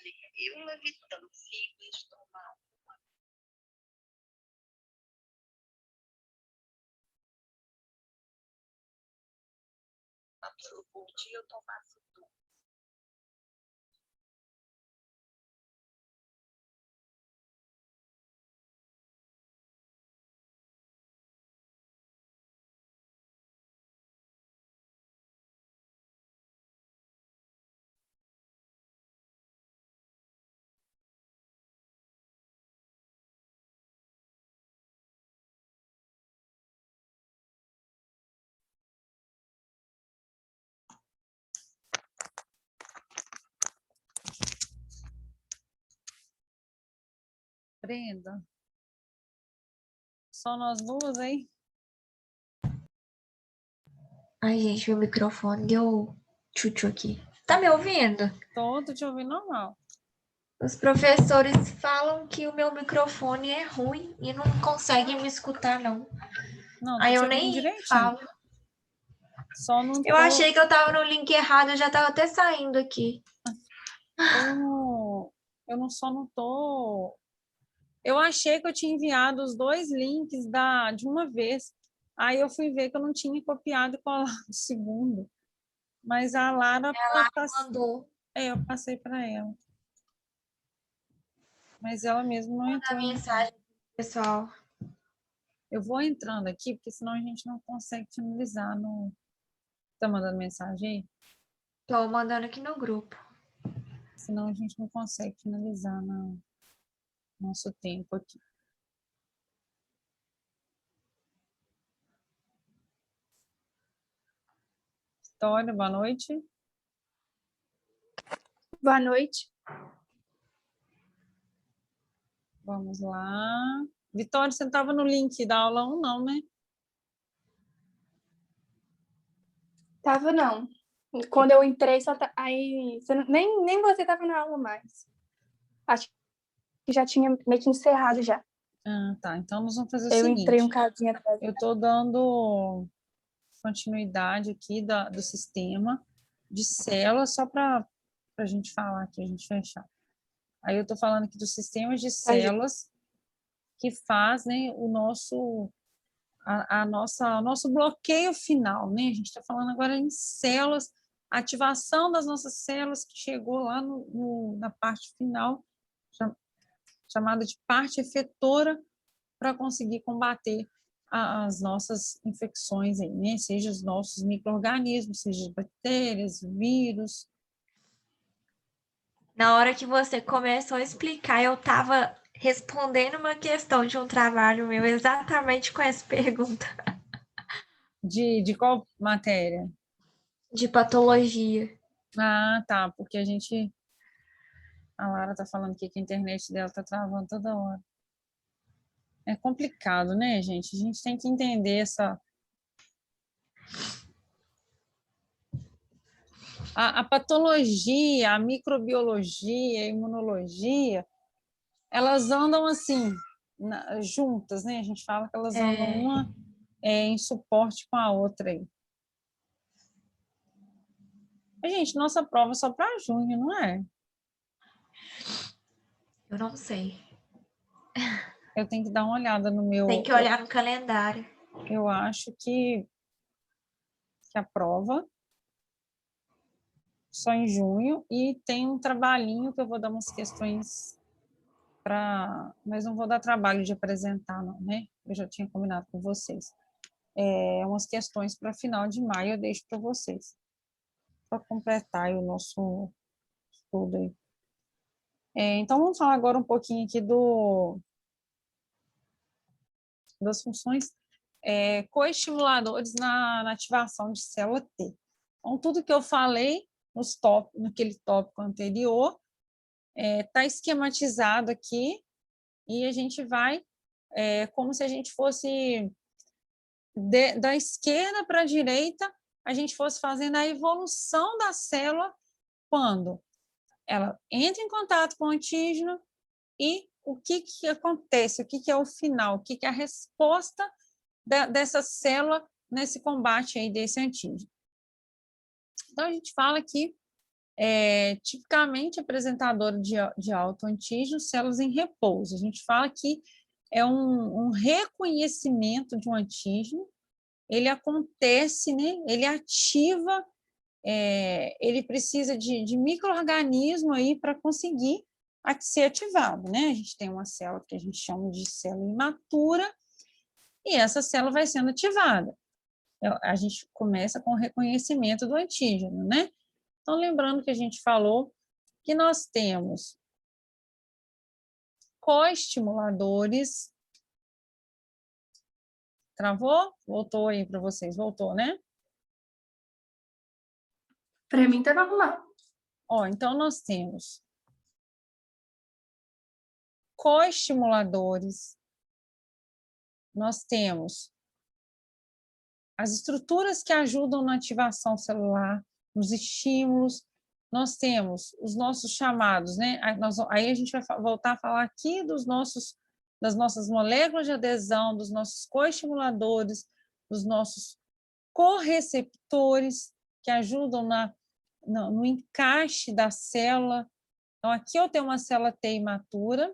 eu levitando, simples, tomar. Por dia eu tomasse tudo. Brenda, só nós duas, hein? Ai, gente, meu microfone deu tchutchu aqui. Tá me ouvindo? Tô te ouvindo normal. Os professores falam que o meu microfone é ruim e não conseguem me escutar, não. Não, tô Aí te eu ouvindo nem direitinho. falo. Só não Eu tô... achei que eu tava no link errado, eu já tava até saindo aqui. Só não tô... Eu achei que eu tinha enviado os dois links de uma vez. Aí eu fui ver que eu não tinha copiado e colado o segundo. Mas a Lara, Ela mandou. eu passei para ela. Mas ela mesma não Manda entrou. mensagem, pessoal. Eu vou entrando aqui, porque senão a gente não consegue finalizar no... Tá mandando mensagem aí? Tô mandando aqui no grupo. Senão a gente não consegue finalizar no nosso tempo aqui. Vitória, boa noite. Boa noite. Vamos lá. Vitória, você não estava no link da aula 1, não, né? Tava não. Quando eu entrei, aí nem você tava na aula mais. Acho que já tinha meio que encerrado já. Ah, tá. Então nós vamos fazer o Eu entrei um seguinte. cadinho atrás. Eu estou dando continuidade aqui do sistema de células, só para a gente falar aqui, a gente fechar. Aí eu estou falando aqui dos sistemas de células que fazem o nosso nosso bloqueio final, né? A gente está falando agora em células, ativação das nossas células que chegou lá na parte final, chamada de parte efetora, para conseguir combater as nossas infecções, aí, né? Seja os nossos micro-organismos, seja bactérias, vírus. Na hora que você começou a explicar, eu tava respondendo uma questão de um trabalho meu exatamente com essa pergunta. De qual matéria? De patologia. Ah, tá, porque a Lara está falando aqui que a internet dela está travando toda hora. É complicado, né, gente? A gente tem que entender a patologia, a microbiologia, a imunologia, elas andam assim, juntas, né? A gente fala que elas andam uma em suporte com a outra aí. Gente, nossa prova é só para junho, não é? Eu não sei. Eu tenho que dar uma olhada no meu... Tem que olhar no calendário. Eu acho que a prova só em junho, e tem um trabalhinho que eu vou dar umas questões mas não vou dar trabalho de apresentar, não, né? Eu já tinha combinado com vocês. Umas questões para final de maio eu deixo para vocês, para completar aí o nosso estudo aí. Então, vamos falar agora um pouquinho aqui das funções coestimuladores na ativação de célula T. Então, tudo que eu falei naquele tópico anterior está esquematizado aqui, e a gente vai como se a gente fosse da esquerda para a direita, a gente fosse fazendo a evolução da célula quando ela entra em contato com o antígeno, e o que acontece, o que é o final, o que é a resposta dessa célula nesse combate aí desse antígeno. Então, a gente fala que tipicamente apresentadora de autoantígeno, células em repouso. A gente fala que é um reconhecimento de um antígeno, ele acontece, né? Ele ativa, ele precisa de micro-organismo aí para conseguir ser ativado, né? A gente tem uma célula que a gente chama de célula imatura, e essa célula vai sendo ativada. A gente começa com o reconhecimento do antígeno, né? Então, lembrando que a gente falou que nós temos coestimuladores. Travou? Voltou aí para vocês. Voltou, né? Para mim tá normal. Ó, então, nós temos coestimuladores, nós temos as estruturas que ajudam na ativação celular, nos estímulos, nós temos os nossos chamados, né? Aí a gente vai voltar a falar aqui das nossas moléculas de adesão, dos nossos coestimuladores, dos nossos correceptores, que ajudam no encaixe da célula. Então, aqui eu tenho uma célula T imatura,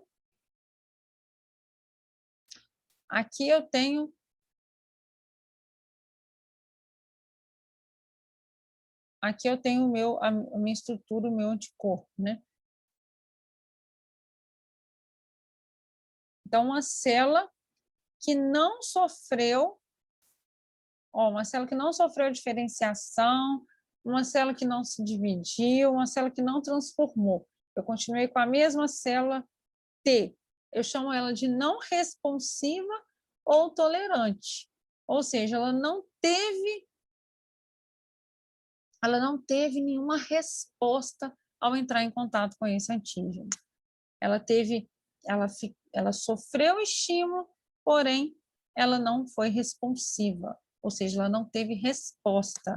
aqui eu tenho a minha estrutura, o meu anticorpo, né? Então, uma célula que não sofreu, uma célula que não sofreu diferenciação, uma célula que não se dividiu, uma célula que não transformou. Eu continuei com a mesma célula T. Eu chamo ela de não responsiva ou tolerante. Ou seja, ela não teve nenhuma resposta ao entrar em contato com esse antígeno. Ela sofreu estímulo, porém, ela não foi responsiva, ou seja, ela não teve resposta.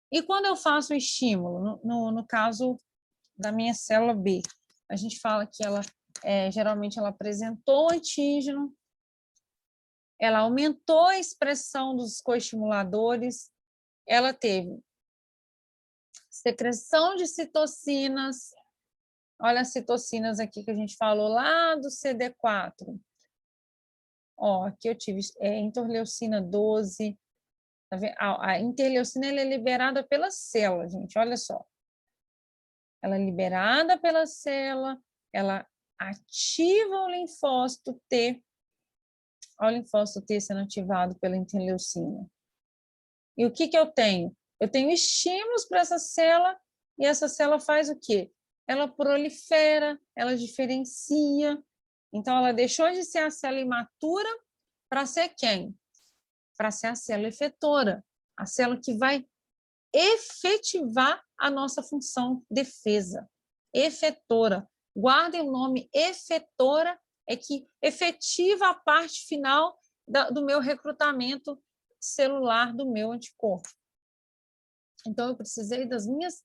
E quando eu faço o estímulo, no caso da minha célula B, a gente fala que geralmente ela apresentou antígeno, ela aumentou a expressão dos coestimuladores, ela teve secreção de citocinas. Olha as citocinas aqui que a gente falou lá do CD4. Aqui eu tive interleucina 12. Tá vendo? A interleucina ela é liberada pela célula, gente. Olha só. Ela é liberada pela célula, ela ativa o linfócito T. Olha o linfócito T sendo ativado pela interleucina. E o que eu tenho? Eu tenho estímulos para essa célula, e essa célula faz o quê? Ela prolifera, ela diferencia. Então, ela deixou de ser a célula imatura para ser quem? Para ser a célula efetora, a célula que vai efetivar a nossa função defesa. Efetora. Guardem o nome efetora, é que efetiva a parte final do meu recrutamento celular do meu anticorpo. Então, eu precisei das minhas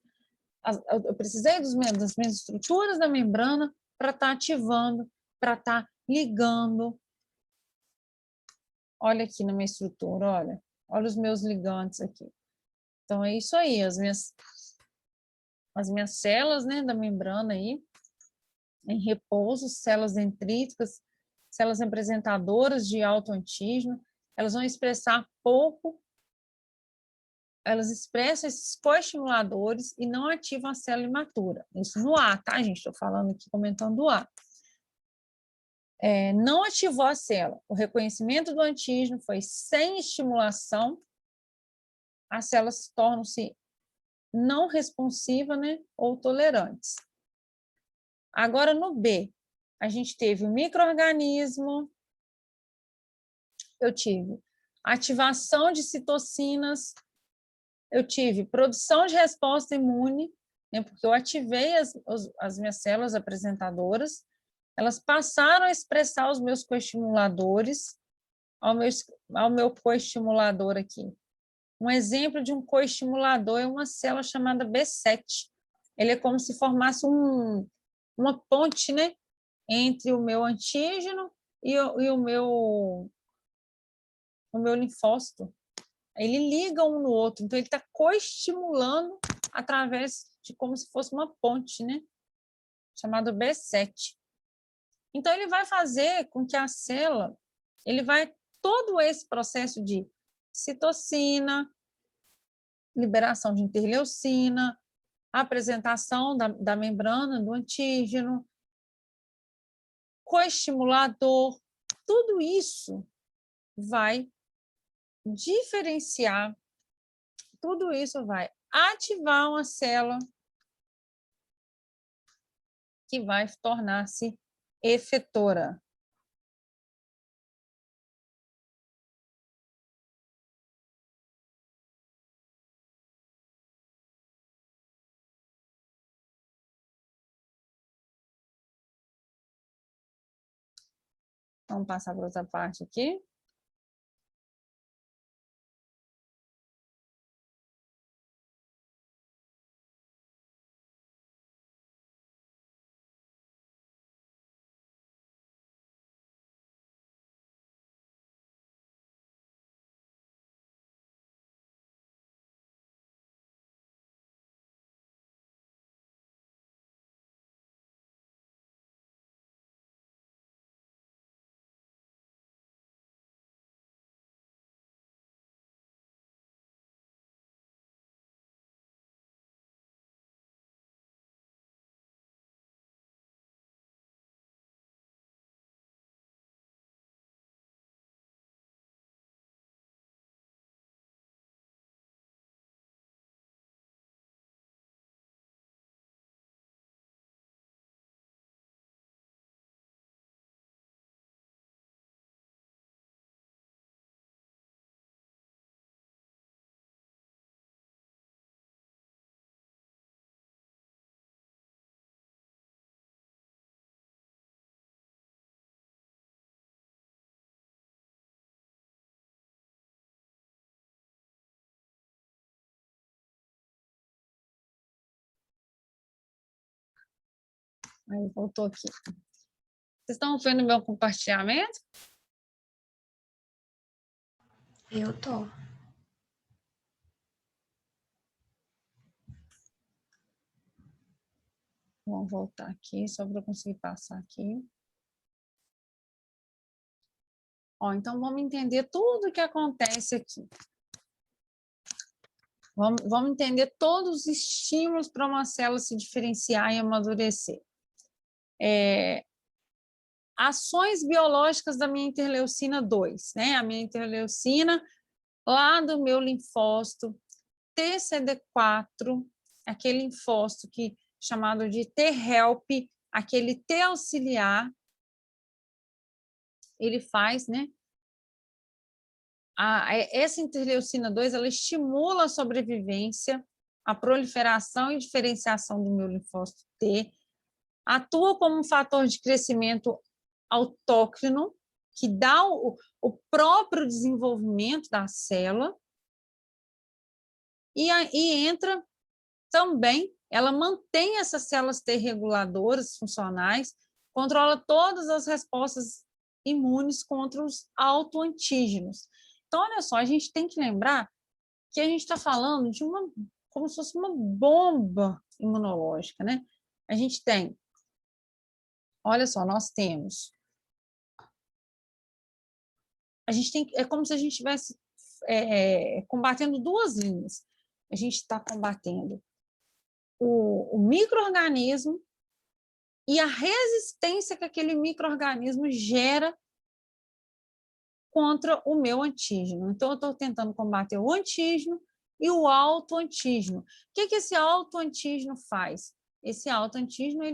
estruturas da membrana para estar ativando, para estar ligando. Olha aqui na minha estrutura, olha os meus ligantes aqui. Então, é isso aí, as minhas células, né, da membrana aí, em repouso, células dendríticas, células representadoras de autoantígeno, elas vão expressar pouco, elas expressam esses coestimuladores e não ativam a célula imatura. Isso no A, tá, gente? Estou falando aqui, comentando o A. Não ativou a célula. O reconhecimento do antígeno foi sem estimulação, as células tornam-se não responsivas, né, ou tolerantes. Agora, no B, a gente teve o micro-organismo, eu tive ativação de citocinas, eu tive produção de resposta imune, né, porque eu ativei as minhas células apresentadoras, elas passaram a expressar os meus coestimuladores, ao meu coestimulador aqui. Um exemplo de um coestimulador é uma célula chamada B7. Ele é como se formasse uma ponte, né, entre o meu antígeno e o meu linfócito. Ele liga um no outro, então ele está coestimulando através de como se fosse uma ponte, né? Chamado B7. Então, ele vai fazer com que a célula, todo esse processo de citocina, liberação de interleucina, apresentação da membrana do antígeno, coestimulador, tudo isso vai diferenciar, tudo isso vai ativar uma célula que vai tornar-se efetora. Vamos passar para outra parte aqui. Aí voltou aqui. Vocês estão vendo meu compartilhamento? Eu tô. Vamos voltar aqui, só para eu conseguir passar aqui. Ó, então, vamos entender tudo o que acontece aqui. Vamos entender todos os estímulos para uma célula se diferenciar e amadurecer. Ações biológicas da minha interleucina 2, né? A minha interleucina lá do meu linfócito TCD4, aquele linfócito chamado de T-help, aquele T auxiliar, ele faz, né? Essa interleucina 2, ela estimula a sobrevivência, a proliferação e diferenciação do meu linfócito T, atua como um fator de crescimento autócrino, que dá o próprio desenvolvimento da célula, e entra também, ela mantém essas células T reguladoras funcionais, controla todas as respostas imunes contra os autoantígenos. Então, olha só, a gente tem que lembrar que a gente está falando de como se fosse uma bomba imunológica, né? A gente tem, olha só, nós temos, é como se a gente estivesse combatendo duas linhas. A gente está combatendo o micro-organismo e a resistência que aquele micro-organismo gera contra o meu antígeno. Então, eu estou tentando combater o antígeno e o autoantígeno. O que esse autoantígeno faz? Esse autoantígeno,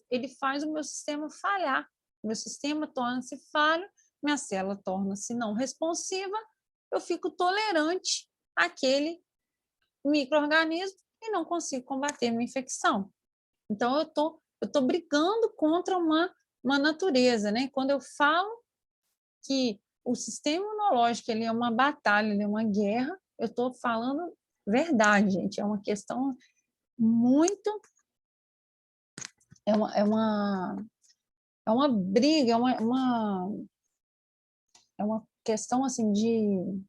ele faz o meu sistema falhar. O meu sistema torna-se falho, minha célula torna-se não responsiva, eu fico tolerante àquele micro-organismo e não consigo combater minha infecção. Então, eu tô brigando contra uma natureza, né? Quando eu falo que o sistema imunológico ele é uma batalha, ele é uma guerra, eu estou falando verdade, gente. É uma questão muito... É uma briga, é uma questão assim de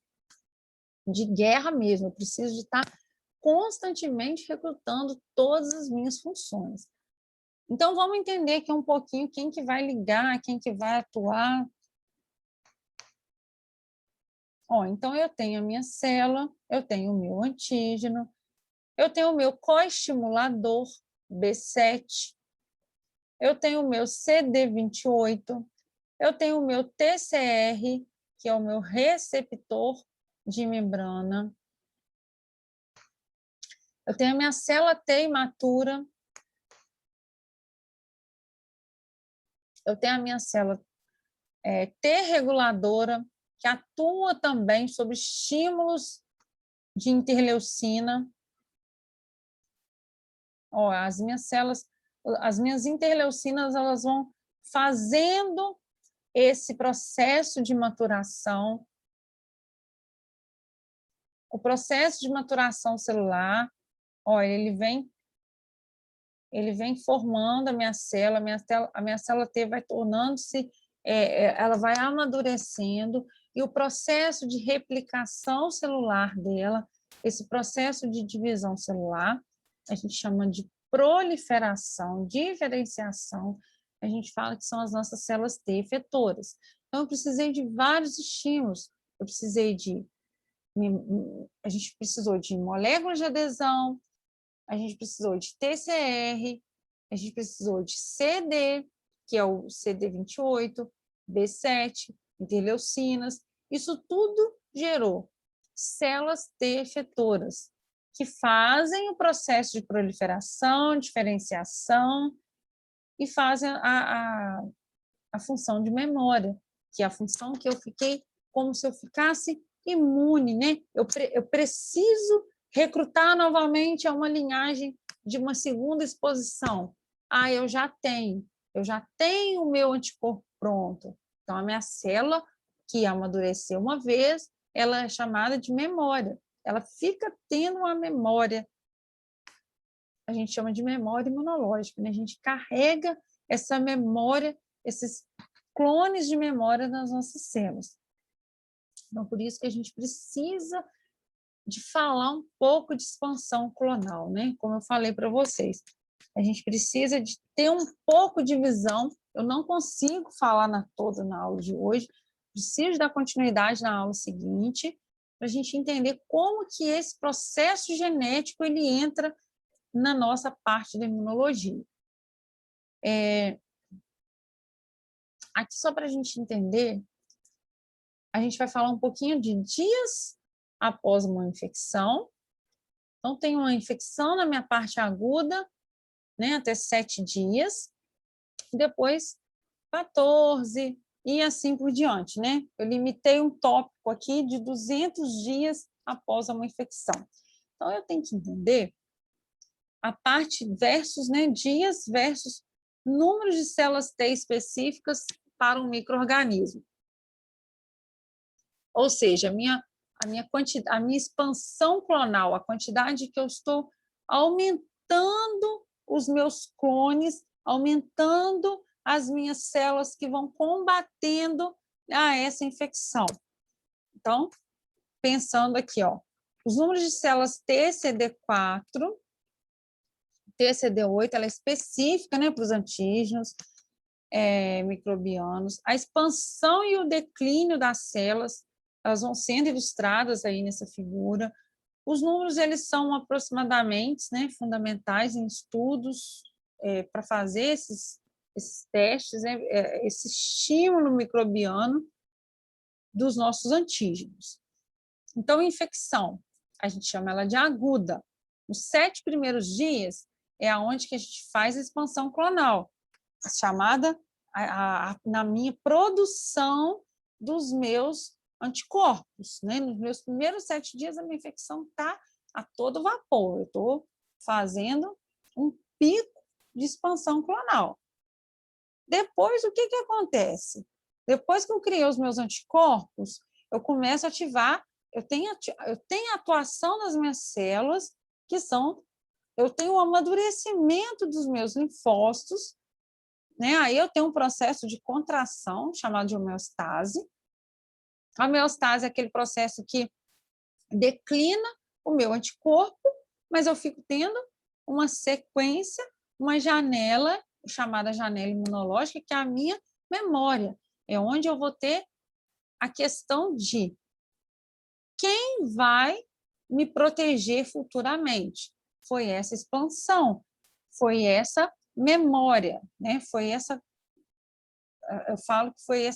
guerra mesmo. Eu preciso de estar constantemente recrutando todas as minhas funções. Então, vamos entender aqui um pouquinho quem que vai ligar, quem que vai atuar. Então, eu tenho a minha célula, eu tenho o meu antígeno, eu tenho o meu coestimulador, B7, eu tenho o meu CD28, eu tenho o meu TCR, que é o meu receptor de membrana, eu tenho a minha célula T imatura, eu tenho a minha célula T reguladora, que atua também sobre estímulos de interleucina. As minhas células, as minhas interleucinas, elas vão fazendo esse processo de maturação. O processo de maturação celular, ele vem formando a minha célula T vai tornando-se, ela vai amadurecendo, e o processo de replicação celular dela, esse processo de divisão celular, a gente chama de proliferação, diferenciação, a gente fala que são as nossas células T efetoras. Então, eu precisei de vários estímulos, a gente precisou de moléculas de adesão, a gente precisou de TCR, a gente precisou de CD, que é o CD28, B7, interleucinas. Isso tudo gerou células T efetoras, que fazem o processo de proliferação, diferenciação e fazem a função de memória, que é a função que eu fiquei como se eu ficasse imune, né? Eu preciso recrutar novamente a uma linhagem de uma segunda exposição. Eu já tenho o meu anticorpo pronto. Então, a minha célula, que amadureceu uma vez, ela é chamada de memória. Ela fica tendo uma memória, a gente chama de memória imunológica, né? A gente carrega essa memória, esses clones de memória nas nossas células. Então, por isso que a gente precisa de falar um pouco de expansão clonal, né? Como eu falei para vocês, a gente precisa de ter um pouco de visão. Eu não consigo falar toda na aula de hoje, preciso dar continuidade na aula seguinte, para a gente entender como que esse processo genético ele entra na nossa parte da imunologia. Aqui, só para a gente entender, a gente vai falar um pouquinho de dias após uma infecção. Então, tem uma infecção na minha parte aguda, né, até 7 dias, depois 14 e assim por diante, né? Eu limitei um tópico aqui de 200 dias após uma infecção. Então, eu tenho que entender a parte versus, né, dias versus número de células T específicas para um micro-organismo. Ou seja, a minha expansão clonal, a quantidade que eu estou aumentando os meus clones, aumentando as minhas células que vão combatendo essa infecção. Então, pensando aqui, os números de células T, CD4, TCD8, ela é específica, né, para os antígenos microbianos. A expansão e o declínio das células, elas vão sendo ilustradas aí nessa figura. Os números, eles são aproximadamente, né, fundamentais em estudos para fazer esses testes, né, esse estímulo microbiano dos nossos antígenos. Então, infecção, a gente chama ela de aguda. Nos 7 primeiros dias é onde que a gente faz a expansão clonal, chamada na minha produção dos meus anticorpos, né? Nos meus primeiros 7 dias, a minha infecção está a todo vapor. Eu estou fazendo um pico de expansão clonal. Depois, o que acontece? Depois que eu criei os meus anticorpos, eu começo a ativar, eu tenho a atuação das minhas células, eu tenho o amadurecimento dos meus linfócitos, né? Aí eu tenho um processo de contração, chamado de homeostase. A homeostase é aquele processo que declina o meu anticorpo mas eu fico tendo uma sequência, uma janela, chamada janela imunológica, que é a minha memória. É onde eu vou ter a questão de quem vai me proteger futuramente. Foi essa expansão, foi essa memória, né? Foi essa, eu falo que foi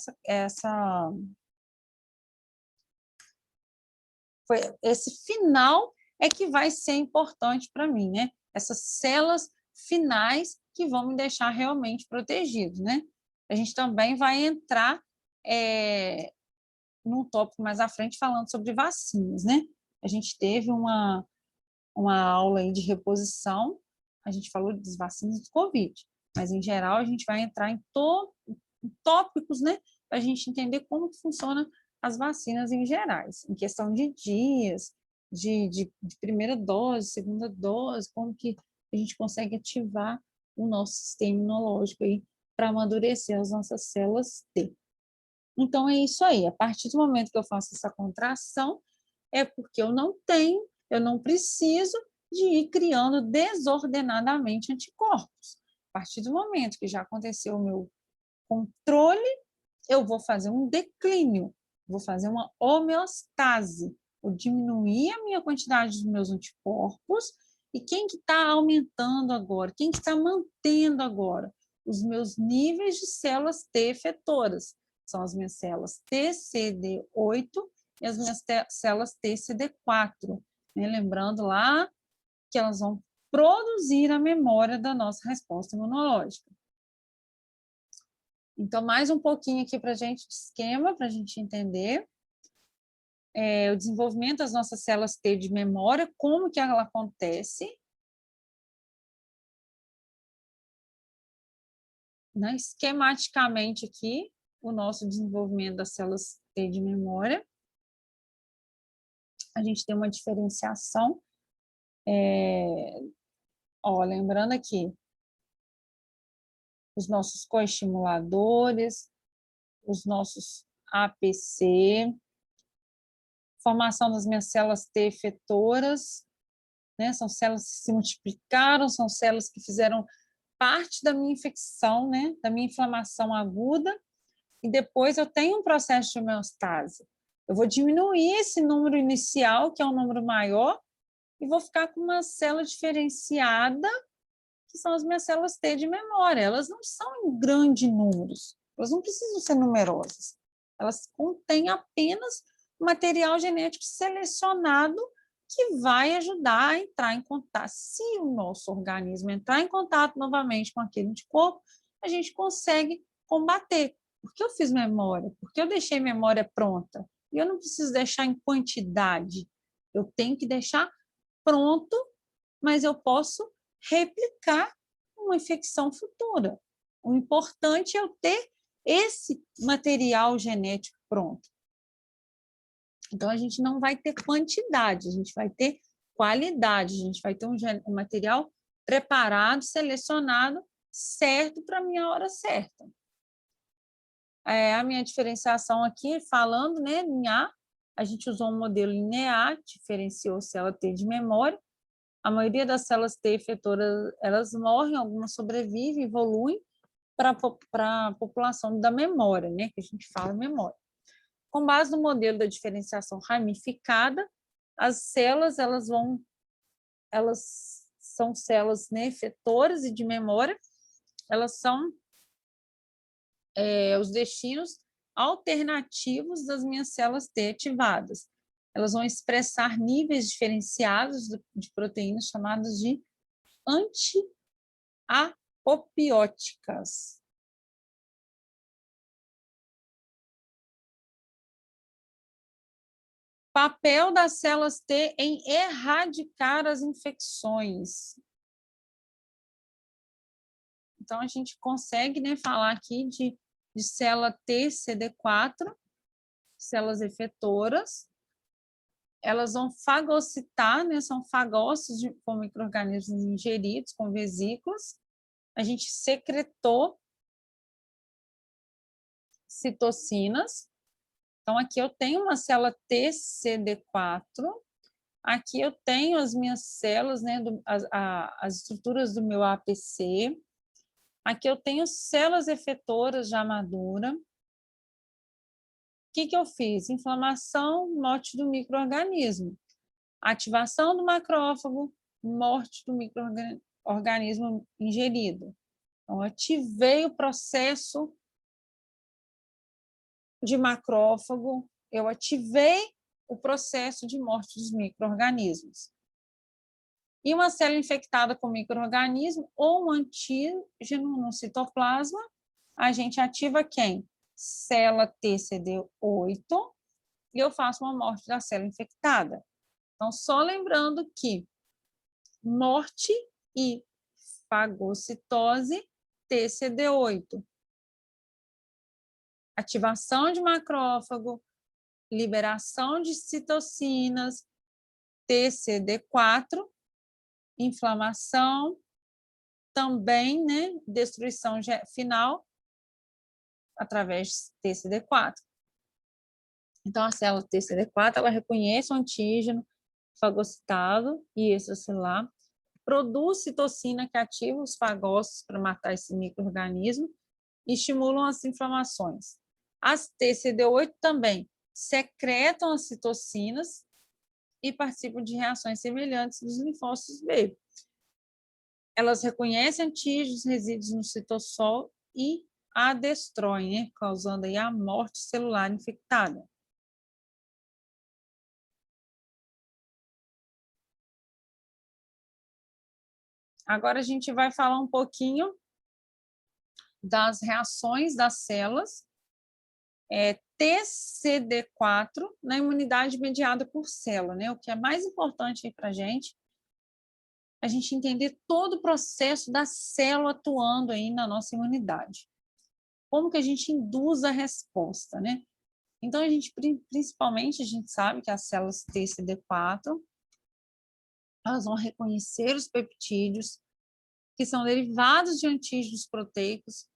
foi esse final é que vai ser importante para mim, né? Essas células finais que vão me deixar realmente protegido, né? A gente também vai entrar num tópico mais à frente falando sobre vacinas, né? A gente teve uma aula aí de reposição, a gente falou das vacinas do Covid, mas em geral a gente vai entrar em tópicos, né? Para a gente entender como que funciona as vacinas em gerais, em questão de dias, de primeira dose, segunda dose, como que a gente consegue ativar o nosso sistema imunológico aí para amadurecer as nossas células T. Então, é isso aí. A partir do momento que eu faço essa contração, é porque eu não preciso de ir criando desordenadamente anticorpos. A partir do momento que já aconteceu o meu controle, eu vou fazer um declínio, vou fazer uma homeostase, vou diminuir a minha quantidade dos meus anticorpos, e quem que está aumentando agora? Quem que está mantendo agora? Os meus níveis de células T efetoras. São as minhas células TCD8 e as minhas células TCD4. Né? Lembrando lá que elas vão produzir a memória da nossa resposta imunológica. Então, mais um pouquinho aqui para a gente de esquema, para a gente entender o desenvolvimento das nossas células T de memória, como que ela acontece. Né? Esquematicamente aqui, o nosso desenvolvimento das células T de memória. A gente tem uma diferenciação. Lembrando aqui, os nossos coestimuladores, os nossos APC, formação das minhas células T efetoras, né? São células que se multiplicaram, são células que fizeram parte da minha infecção, né? Da minha inflamação aguda, e depois eu tenho um processo de homeostase. Eu vou diminuir esse número inicial, que é um número maior, e vou ficar com uma célula diferenciada, que são as minhas células T de memória. Elas não são em grandes números, elas não precisam ser numerosas. Elas contêm apenas material genético selecionado que vai ajudar a entrar em contato. Se o nosso organismo entrar em contato novamente com aquele anticorpo, a gente consegue combater. Porque eu fiz memória, porque eu deixei memória pronta. E eu não preciso deixar em quantidade. Eu tenho que deixar pronto, mas eu posso replicar uma infecção futura. O importante é eu ter esse material genético pronto. Então, a gente não vai ter quantidade, a gente vai ter qualidade, a gente vai ter um material preparado, selecionado, certo para a minha hora certa. A minha diferenciação aqui, falando, né, em a gente usou um modelo linear, diferenciou célula T de memória. A maioria das células T efetoras, elas morrem, algumas sobrevivem, evoluem para a população da memória, né, que a gente fala memória. Com base no modelo da diferenciação ramificada, as células, elas são células, né, efetoras e de memória, elas são os destinos alternativos das minhas células T ativadas. Elas vão expressar níveis diferenciados de proteínas chamadas de anti-apopióticas. Papel das células T em erradicar as infecções. Então, a gente consegue, né, falar aqui de célula T CD4, células efetoras. Elas vão fagocitar, né, são fagócitos com micro-organismos ingeridos, com vesículas. A gente secretou citocinas. Então, aqui eu tenho uma célula TCD4, Aqui eu tenho as minhas células, né, as estruturas do meu APC. Aqui eu tenho células efetoras já maduras. O que eu fiz? Inflamação, morte do micro-organismo. Ativação do macrófago, morte do micro-organismo ingerido. Então, ativei o processo de macrófago, eu ativei o processo de morte dos micro-organismos. E uma célula infectada com micro-organismo ou um antígeno no citoplasma, a gente ativa quem? Célula TCD8, e eu faço uma morte da célula infectada. Então, só lembrando que morte e fagocitose, TCD8. Ativação de macrófago, liberação de citocinas, TCD4, inflamação, também, né, destruição final através de TCD4. Então, a célula TCD4, ela reconhece o antígeno fagocitado e extracelular, produz citocina que ativa os fagócitos para matar esse micro-organismo e estimulam as inflamações. As TCD8 também secretam as citocinas e participam de reações semelhantes dos linfócitos B. Elas reconhecem antígenos resíduos no citossol e a destroem, né, causando aí a morte celular infectada. Agora a gente vai falar um pouquinho das reações das células TCD4 na imunidade mediada por célula, né? O que é mais importante para a gente entender todo o processo da célula atuando aí na nossa imunidade. Como que a gente induz a resposta, né? Então, principalmente, a gente sabe que as células TCD4, elas vão reconhecer os peptídeos, que são derivados de antígenos proteicos,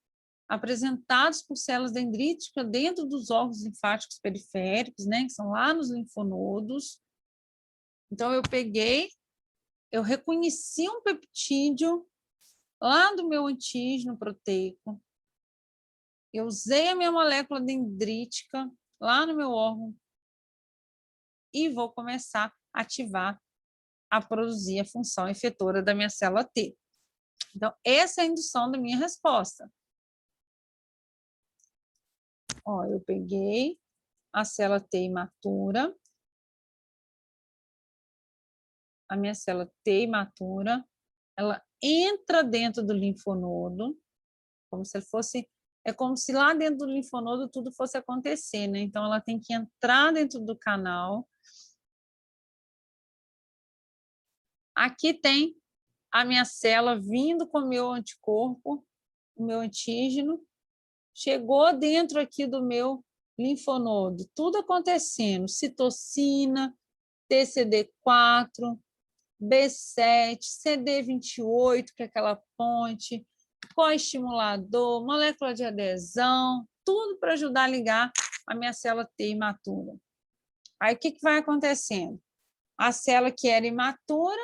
apresentados por células dendríticas dentro dos órgãos linfáticos periféricos, né, que são lá nos linfonodos. Então, eu reconheci um peptídeo lá do meu antígeno proteico, eu usei a minha molécula dendrítica lá no meu órgão e vou começar a ativar, a produzir a função efetora da minha célula T. Então, essa é a indução da minha resposta. Ó, eu peguei a célula T imatura, a minha célula T imatura, ela entra dentro do linfonodo, como se fosse, é como se lá dentro do linfonodo tudo fosse acontecer, né? Então, ela tem que entrar dentro do canal. Aqui tem a minha célula vindo com o meu anticorpo, o meu antígeno, chegou dentro aqui do meu linfonodo, tudo acontecendo, citocina, TCD4, B7, CD28, que é aquela ponte, coestimulador, molécula de adesão, tudo para ajudar a ligar a minha célula T imatura. Aí, o que vai acontecendo? A célula que era imatura,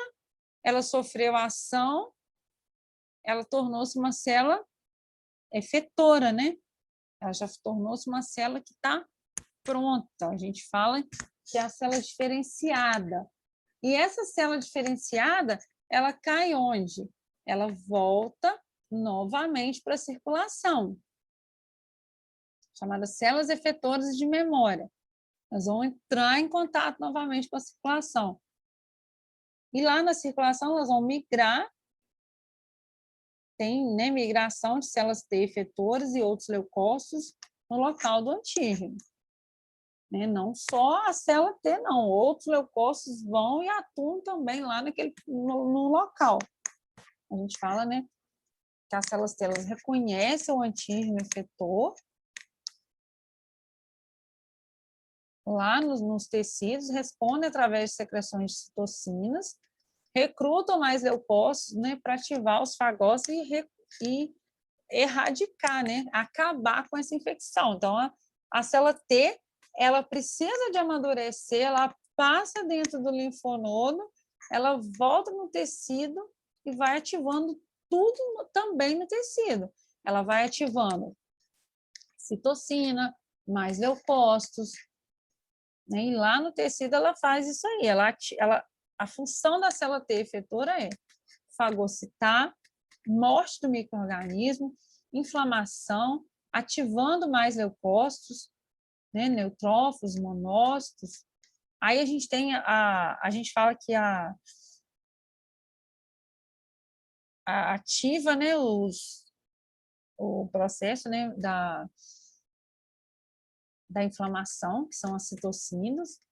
ela sofreu a ação, ela tornou-se uma célula efetora, né? Ela já tornou-se uma célula que está pronta. A gente fala que é a célula diferenciada. E essa célula diferenciada, ela cai onde? Ela volta novamente para a circulação, chamadas células efetoras de memória. Elas vão entrar em contato novamente com a circulação. E lá na circulação, elas vão migrar, tem, né, migração de células T efetoras e outros leucócitos no local do antígeno. Né? Não só a célula T, não. Outros leucócitos vão e atuam também lá no local. A gente fala, né, que as células T elas reconhecem o antígeno efetor lá nos tecidos, respondem através de secreções de citocinas, recrutam mais leucócitos, né, para ativar os fagócitos e erradicar, né, acabar com essa infecção. Então, a célula T, ela precisa de amadurecer, ela passa dentro do linfonodo, ela volta no tecido e vai ativando tudo também no tecido. Ela vai ativando citocina, mais leucócitos, né? E lá no tecido ela faz isso aí. A função da célula T efetora é fagocitar, morte do micro-organismo, inflamação, ativando mais leucócitos, né? Neutrófilos, monócitos. Aí a gente tem a gente fala que a ativa, né, o processo, né, da inflamação, que são as citocinas.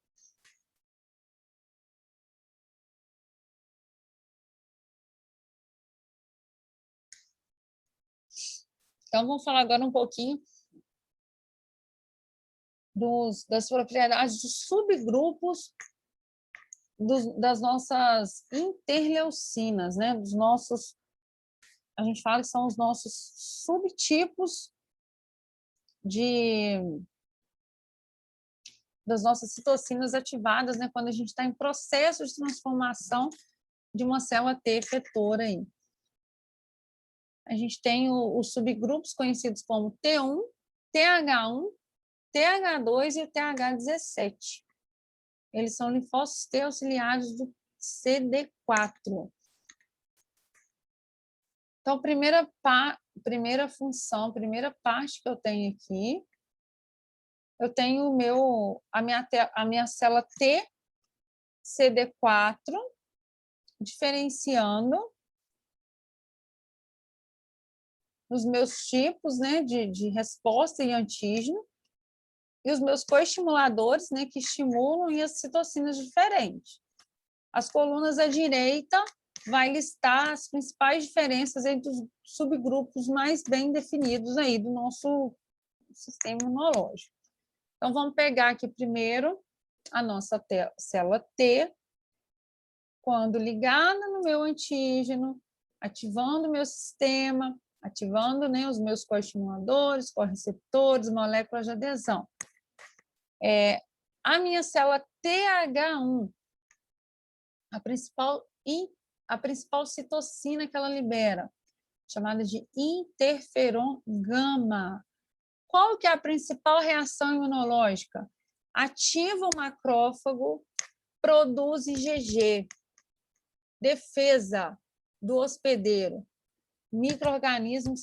Então, vamos falar agora um pouquinho das propriedades dos subgrupos das nossas interleucinas, né? A gente fala que são os nossos subtipos das nossas citocinas ativadas, né? Quando a gente está em processo de transformação de uma célula T efetora aí. A gente tem os subgrupos conhecidos como T1, TH1, TH2 e o TH17. Eles são linfócitos T auxiliares do CD4. Então, primeira função, primeira parte que eu tenho aqui, eu tenho a minha célula T CD4, diferenciando os meus tipos, né, de resposta e antígeno, e os meus coestimuladores, né, que estimulam e as citocinas diferentes. As colunas à direita vai listar as principais diferenças entre os subgrupos mais bem definidos aí do nosso sistema imunológico. Então, vamos pegar aqui primeiro a nossa célula T, quando ligada no meu antígeno, ativando o meu sistema, ativando, né, os meus coestimuladores, correceptores, moléculas de adesão. A minha célula TH1, a principal citocina que ela libera, chamada de interferon gama. Qual que é a principal reação imunológica? Ativa o macrófago, produz IgG, defesa do hospedeiro, micro-organismo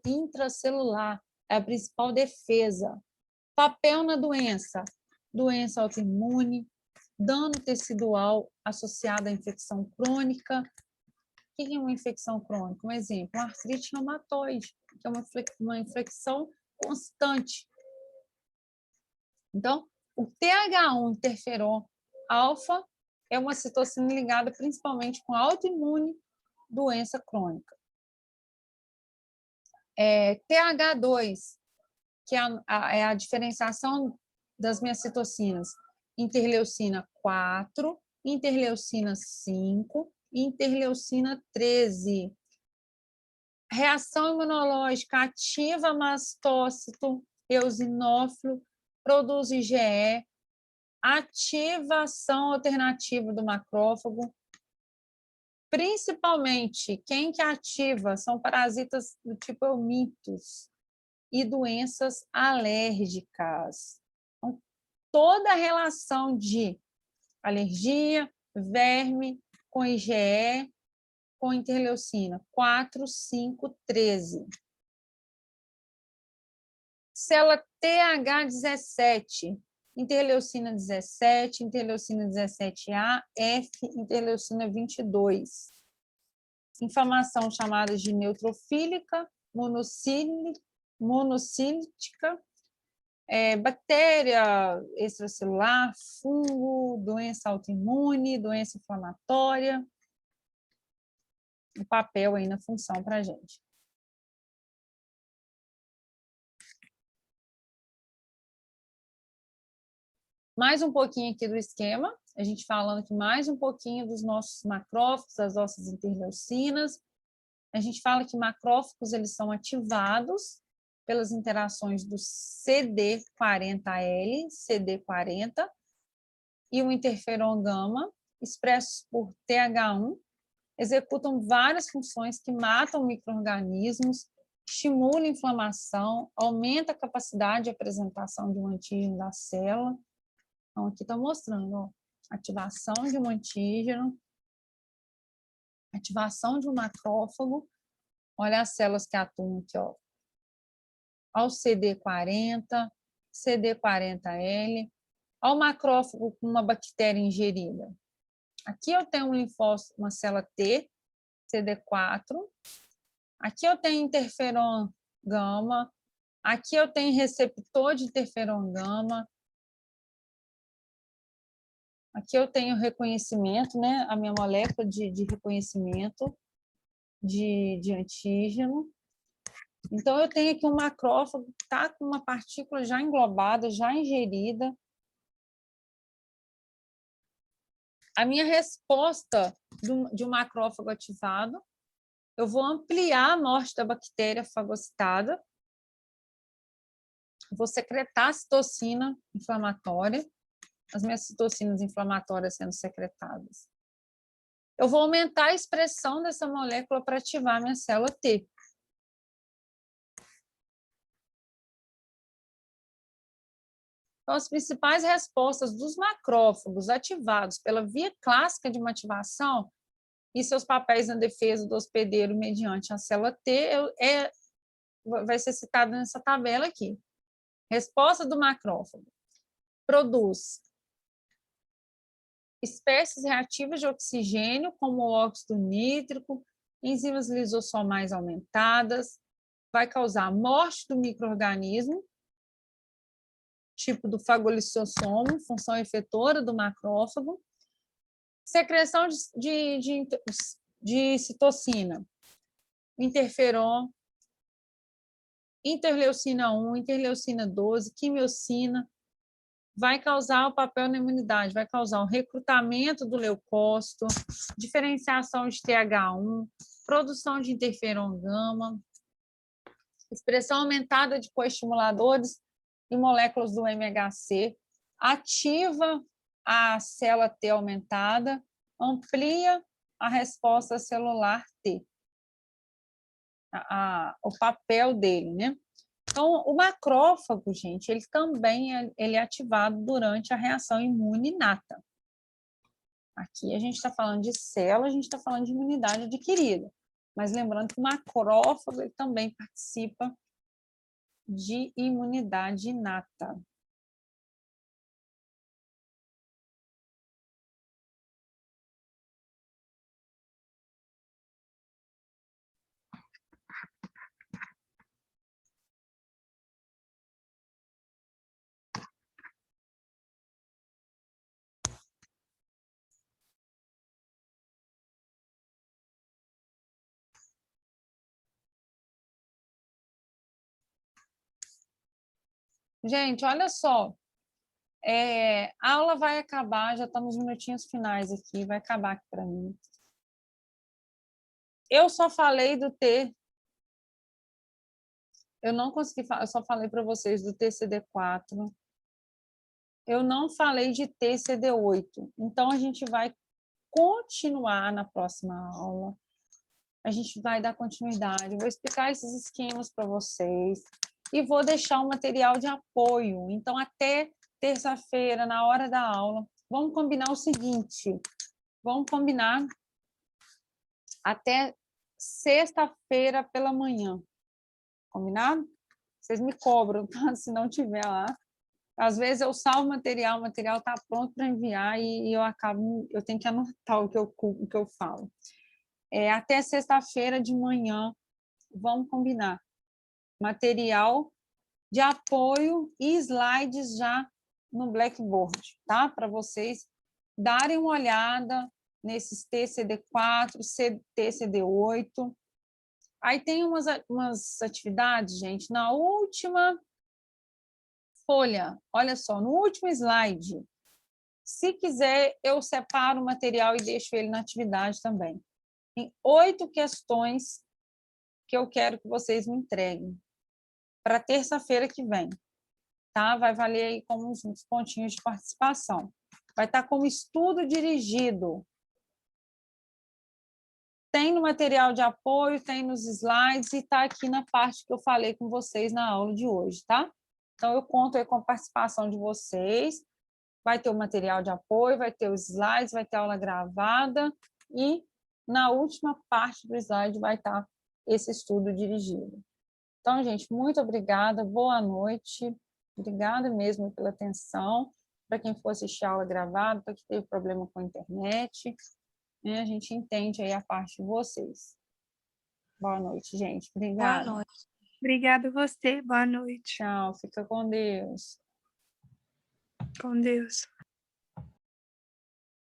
intracelular, é a principal defesa. Papel na doença, doença autoimune, dano tecidual associado à infecção crônica. O que é uma infecção crônica? Um exemplo, uma artrite reumatoide, que é uma infecção constante. Então, o TH1 interferon alfa é uma citocina ligada principalmente com autoimune, doença crônica. TH2, que é a diferenciação das minhas citocinas, interleucina 4, interleucina 5, interleucina 13. Reação imunológica ativa mastócito, eosinófilo, produz IgE, ativação alternativa do macrófago. Principalmente, quem que ativa são parasitas do tipo eumitos e doenças alérgicas. Então, toda a relação de alergia, verme, com IgE, com interleucina 4, 5, 13. Célula TH17, interleucina 17, interleucina 17A, F, interleucina 22. Inflamação chamada de neutrofílica, monocítica, bactéria extracelular, fungo, doença autoimune, doença inflamatória. O papel aí na função para a gente. Mais um pouquinho aqui do esquema, a gente falando aqui mais um pouquinho dos nossos macrófagos, das nossas interleucinas. A gente fala que macrófagos eles são ativados pelas interações do CD40L, CD40, e o interferon gama, expressos por TH1, executam várias funções que matam micro-organismos, estimulam a inflamação, aumenta a capacidade de apresentação de um antígeno da célula. Então, aqui está mostrando, ó, ativação de um antígeno, ativação de um macrófago. Olha as células que atuam aqui, ó. Ao CD40, CD40L, ao macrófago com uma bactéria ingerida. Aqui eu tenho um linfócito, uma célula T, CD4. Aqui eu tenho interferon gama. Aqui eu tenho receptor de interferon gama. Aqui eu tenho reconhecimento, né? A minha molécula de reconhecimento de antígeno. Então, eu tenho aqui um macrófago que está com uma partícula já englobada, já ingerida. A minha resposta de um macrófago ativado, eu vou ampliar a morte da bactéria fagocitada, vou secretar a citocina inflamatória, as minhas citocinas inflamatórias sendo secretadas. Eu vou aumentar a expressão dessa molécula para ativar a minha célula T. Então, as principais respostas dos macrófagos ativados pela via clássica de uma ativação e seus papéis na defesa do hospedeiro mediante a célula T vai ser citada nessa tabela aqui. Resposta do macrófago. Produz espécies reativas de oxigênio, como o óxido nítrico, enzimas lisossomais aumentadas, vai causar morte do micro-organismo, tipo do fagocitossomo, função efetora do macrófago, secreção de citocina, interferon, interleucina 1, interleucina 12, quimiocina, vai causar o papel na imunidade, vai causar o recrutamento do leucócito, diferenciação de TH1, produção de interferon gama, expressão aumentada de coestimuladores e moléculas do MHC, ativa a célula T aumentada, amplia a resposta celular T, o papel dele, né? Então, o macrófago, gente, ele também é ativado durante a reação imune inata. Aqui a gente está falando de célula, a gente está falando de imunidade adquirida. Mas lembrando que o macrófago ele também participa de imunidade inata. Gente, olha só. A aula vai acabar, já estamos nos minutinhos finais aqui, vai acabar aqui para mim. Eu só falei do T. Eu não consegui falar, eu só falei para vocês do TCD4. Eu não falei de TCD8. Então, a gente vai continuar na próxima aula. A gente vai dar continuidade. Vou explicar esses esquemas para vocês. E vou deixar um material de apoio. Então, até terça-feira, na hora da aula, vamos combinar o seguinte. Vamos combinar até sexta-feira pela manhã. Combinado? Vocês me cobram, tá? Se não tiver lá. Às vezes eu salvo o material está pronto para enviar e eu tenho que anotar o que eu falo. Até sexta-feira de manhã, vamos combinar. Material de apoio e slides já no Blackboard, tá? Para vocês darem uma olhada nesses TCD4, TCD8. Aí tem umas atividades, gente, na última folha, olha só, no último slide. Se quiser, eu separo o material e deixo ele na atividade também. Tem 8 questões que eu quero que vocês me entreguem para terça-feira que vem, tá? Vai valer aí como uns pontinhos de participação. vai estar como estudo dirigido. Tem no material de apoio, tem nos slides e está aqui na parte que eu falei com vocês na aula de hoje, tá? Então, eu conto aí com a participação de vocês. Vai ter o material de apoio, vai ter os slides, vai ter aula gravada e na última parte do slide vai estar esse estudo dirigido. Então, gente, muito obrigada, boa noite. Obrigada mesmo pela atenção. Para quem for assistir a aula gravada, para quem teve problema com a internet, né, a gente entende aí a parte de vocês. Boa noite, gente. Boa Obrigada. noite. Obrigada a você. Boa noite. Tchau, fica com Deus. Com Deus.